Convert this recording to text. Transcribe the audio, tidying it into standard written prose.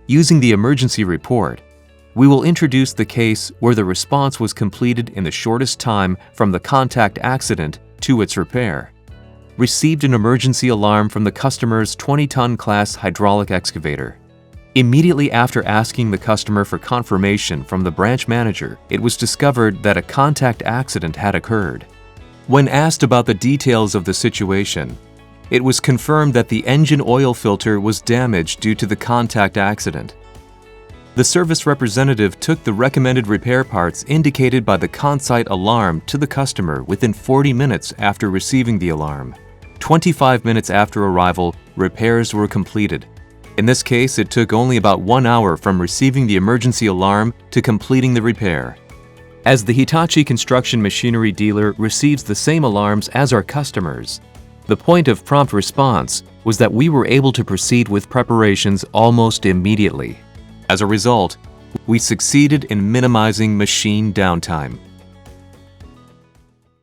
Using the emergency report, we will introduce the case where the response was completed in the shortest time from the contact accident to its repair. Received an emergency alarm from the customer's 20-ton class hydraulic excavator. Immediately after asking the customer for confirmation from the branch manager, it was discovered that a contact accident had occurred. When asked about the details of the situation, it was confirmed that the engine oil filter was damaged due to the contact accident. The service representative took the recommended repair parts indicated by the ConSite alarm to the customer within 40 minutes after receiving the alarm. 25 minutes after arrival, repairs were completed. In this case, it took only about 1 hour from receiving the emergency alarm to completing the repair. As the Hitachi Construction Machinery dealer receives the same alarms as our customers, the point of prompt response was that we were able to proceed with preparations almost immediately. As a result, we succeeded in minimizing machine downtime.